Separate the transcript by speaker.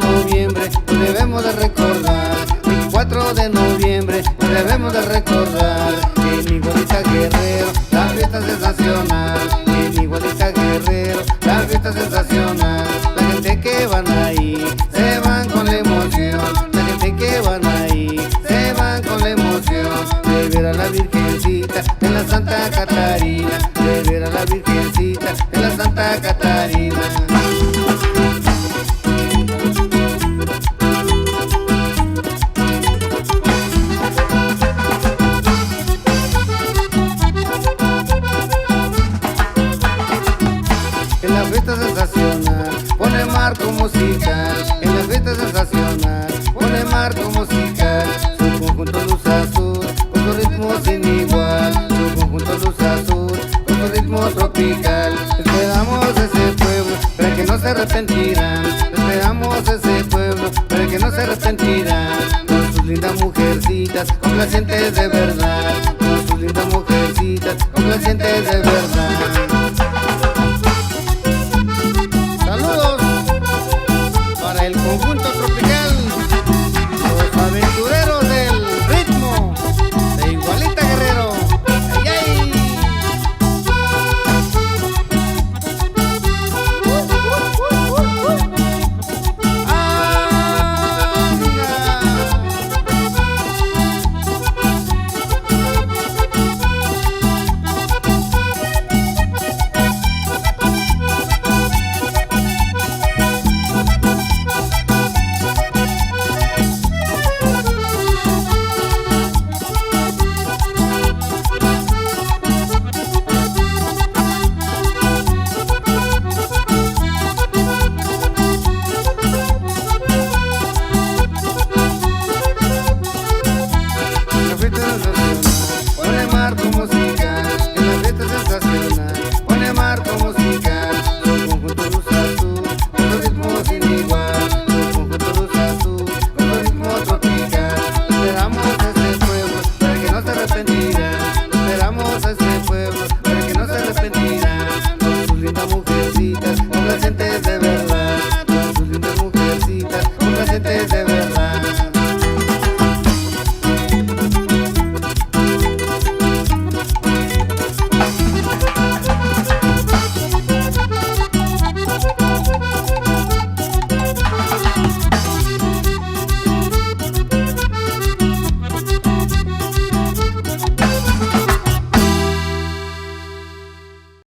Speaker 1: noviembre, hoy debemos de recordar. 24 de noviembre, hoy debemos de recordar. En Igualita Guerrero, la fiesta sensacional. En Igualita Guerrero, la fiesta sensacional. La gente que van ahí, se van con la emoción. La gente que van ahí, se van con la emoción. De ver a la Virgencita en la Santa Catarina. De ver a la Virgencita en la Santa Catarina. En la fiesta sensacional pone marco musical. En la fiesta sensacional pone marco musical. Su conjunto luz azul con su ritmo sin igual. Su conjunto luz azul con su ritmo tropical. Esperamos ese pueblo, pero que no se arrepentirán. Esperamos ese pueblo, pero que no se arrepentirán. Con sus lindas mujercitas complacientes de verdad. Con sus lindas mujercitas complacientes de verdad.